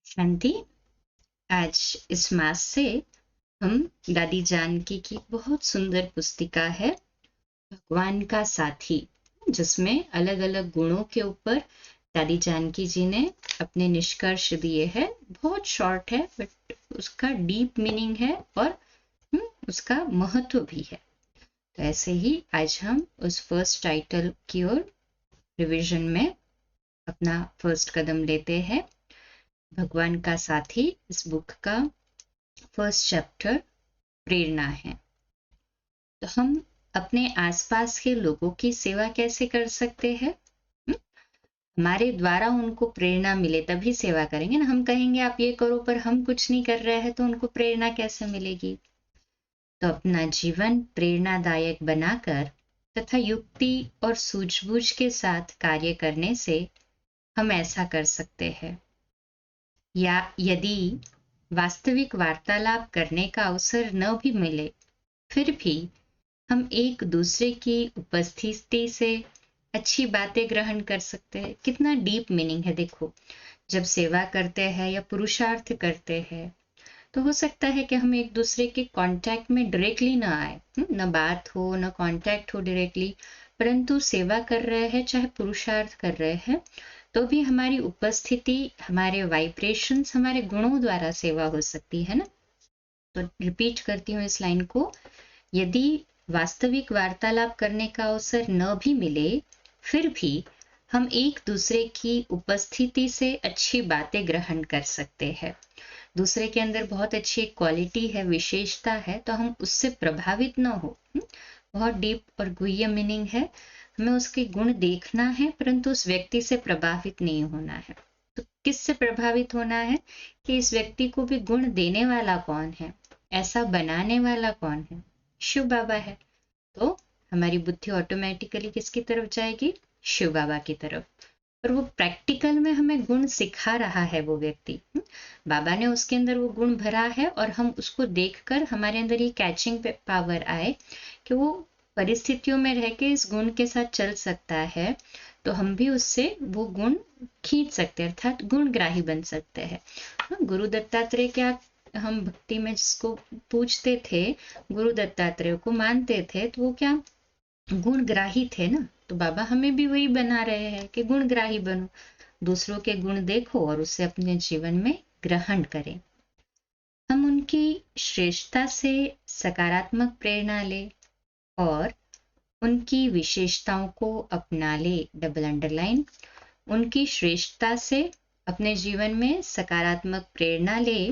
शांति। आज इस मास से हम दादी जानकी की बहुत सुंदर पुस्तिका है भगवान का साथी, जिसमें अलग अलग गुणों के ऊपर दादी जानकी जी ने अपने निष्कर्ष दिए हैं। बहुत शॉर्ट है बट उसका डीप मीनिंग है और उसका महत्व भी है। तो ऐसे ही आज हम उस फर्स्ट टाइटल की ओर रिवीजन में अपना फर्स्ट कदम लेते हैं। भगवान का साथी इस बुक का फर्स्ट चैप्टर प्रेरणा है। तो हम अपने आसपास के लोगों की सेवा कैसे कर सकते हैं? हमारे द्वारा उनको प्रेरणा मिले तभी सेवा करेंगे ना। हम कहेंगे आप ये करो पर हम कुछ नहीं कर रहे हैं तो उनको प्रेरणा कैसे मिलेगी? तो अपना जीवन प्रेरणादायक बनाकर तथा युक्ति और सूझबूझ के साथ कार्य करने से हम ऐसा कर सकते हैं। या यदि वास्तविक वार्तालाप करने का अवसर न भी मिले, फिर भी हम एक दूसरे की उपस्थिति से अच्छी बातें ग्रहण कर सकते हैं। कितना डीप मीनिंग है देखो। जब सेवा करते हैं या पुरुषार्थ करते हैं तो हो सकता है कि हम एक दूसरे के कांटेक्ट में डायरेक्टली ना आए, न बात हो न कांटेक्ट हो डायरेक्टली, परंतु सेवा कर रहे हैं चाहे पुरुषार्थ कर रहे हैं तो भी हमारी उपस्थिति, हमारे वाइब्रेशंस, हमारे गुणों द्वारा सेवा हो सकती है ना। तो रिपीट करती हूँ इस लाइन को। यदि वास्तविक वार्तालाप करने का अवसर न भी मिले, फिर भी हम एक दूसरे की उपस्थिति से अच्छी बातें ग्रहण कर सकते हैं। दूसरे के अंदर बहुत अच्छी एक क्वालिटी है, विशेषता है, तो हम उससे प्रभावित न हो। बहुत डीप और गुह्य मीनिंग है। हमें उसके गुण देखना है परंतु उस व्यक्ति से प्रभावित नहीं होना है। तो किससे प्रभावित होना है कि इस व्यक्ति को भी गुण देने वाला कौन है, ऐसा बनाने वाला कौन है? शिव बाबा है। तो हमारी बुद्धि ऑटोमेटिकली किसकी तरफ जाएगी? शिव बाबा की तरफ। और वो प्रैक्टिकल में हमें गुण सिखा रहा है वो व्यक्ति। बाबा ने उसके अंदर वो गुण भरा है और हम उसको देखकर हमारे अंदर ये कैचिंग पावर आए कि वो परिस्थितियों में रह के इस गुण के साथ चल सकता है, तो हम भी उससे वो गुण खींच सकते हैं, अर्थात गुणग्राही बन सकते हैं। गुरु दत्तात्रेय क्या हम भक्ति में जिसको पूछते थे, गुरु दत्तात्रेय को मानते थे, तो वो क्या गुणग्राही थे ना। तो बाबा हमें भी वही बना रहे हैं कि गुणग्राही बनो, दूसरों के गुण देखो और उसे अपने जीवन में ग्रहण करें। हम उनकी श्रेष्ठता से सकारात्मक प्रेरणा ले और उनकी विशेषताओं को अपना ले। Double underline. उनकी श्रेष्ठता से अपने जीवन में सकारात्मक प्रेरणा ले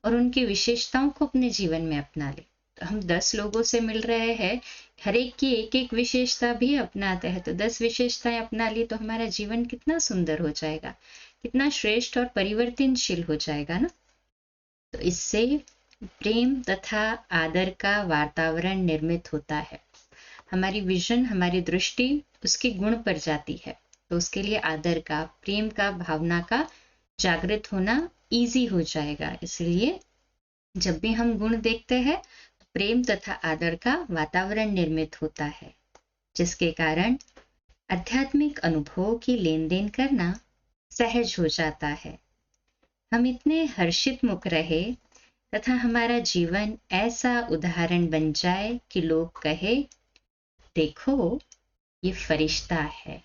और उनकी विशेषताओं को अपने जीवन में अपना ले। तो हम 10 लोगों से मिल रहे हैं, हर एक की एक एक विशेषता भी अपनाते हैं, तो 10 विशेषताएं अपना ली तो हमारा जीवन कितना सुंदर हो जाएगा, कितना श्रेष्ठ और परिवर्तनशील हो जाएगा ना। तो इससे प्रेम तथा आदर का वातावरण निर्मित होता है। हमारी विजन, हमारी दृष्टि उसके गुण पर जाती है, तो उसके लिए आदर का, प्रेम का, भावना का जागृत होना इजी हो जाएगा। इसलिए जब भी हम गुण देखते हैं तो प्रेम तथा आदर का वातावरण निर्मित होता है, जिसके कारण आध्यात्मिक अनुभव की लेन देन करना सहज हो जाता है। हम इतने हर्षित मुख रहे तथा हमारा जीवन ऐसा उदाहरण बन जाए कि लोग कहे, देखो ये फरिश्ता है।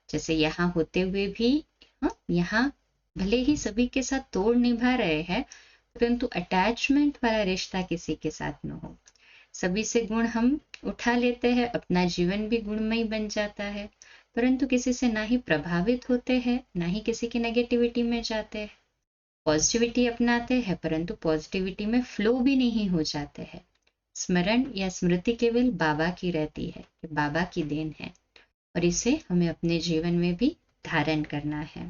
जैसे यहाँ होते हुए भी यहाँ भले ही सभी के साथ तोड़ निभा रहे हैं, परंतु अटैचमेंट वाला रिश्ता किसी के साथ न हो। सभी से गुण हम उठा लेते हैं, अपना जीवन भी गुणमय बन जाता है, परंतु किसी से ना ही प्रभावित होते हैं, ना ही किसी की नेगेटिविटी में जाते हैं। पॉजिटिविटी अपनाते हैं परंतु पॉजिटिविटी में फ्लो भी नहीं हो जाते हैं। स्मरण या स्मृति केवल बाबा की रहती है, बाबा की देन है और इसे हमें अपने जीवन में भी धारण करना है।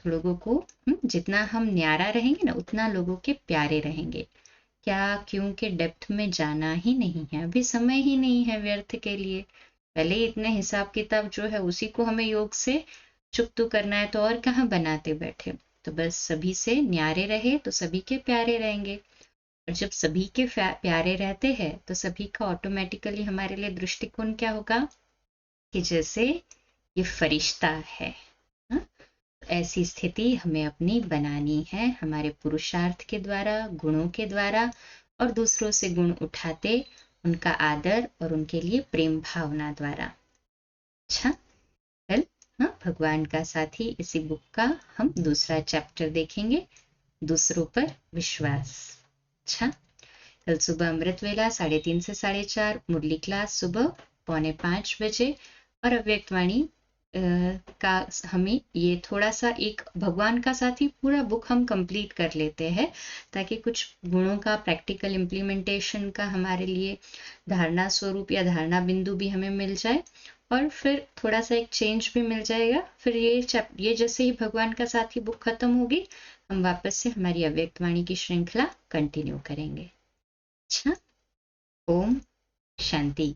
तो लोगों को जितना हम न्यारा रहेंगे ना, उतना लोगों के प्यारे रहेंगे। क्या, क्योंकि डेप्थ में जाना ही नहीं है, अभी समय ही नहीं है व्यर्थ के लिए। पहले ही इतने हिसाब किताब जो है उसी को हमें योग से चुकतू करना है, तो और कहाँ बनाते बैठे। तो बस सभी से न्यारे रहे तो सभी के प्यारे रहेंगे, और जब सभी के प्यारे रहते हैं तो सभी का ऑटोमेटिकली हमारे लिए दृष्टिकोण क्या होगा कि जैसे ये फरिश्ता है। ऐसी स्थिति हमें अपनी बनानी है हमारे पुरुषार्थ के द्वारा, गुणों के द्वारा, और दूसरों से गुण उठाते उनका आदर और उनके लिए प्रेम भावना द्वारा। अच्छा, कल भगवान का साथी इसी बुक का हम दूसरा चैप्टर देखेंगे, दूसरों पर विश्वास। अच्छा, कल सुबह अमृत वेला 3:30 से 4:30, मुरली क्लास सुबह 4:45 बजे, और अव्यक्त वाणी का हमें ये थोड़ा सा एक भगवान का साथी पूरा बुक हम कंप्लीट कर लेते हैं, ताकि कुछ गुणों का प्रैक्टिकल इम्प्लीमेंटेशन का हमारे लिए धारणा स्वरूप या धारणा बिंदु भी हमें मिल जाए, और फिर थोड़ा सा एक चेंज भी मिल जाएगा। फिर ये जैसे ही भगवान का साथी बुक खत्म होगी, हम वापस से हमारी अव्यक्त वाणी की श्रृंखला कंटिन्यू करेंगे। अच्छा, ओम शांति।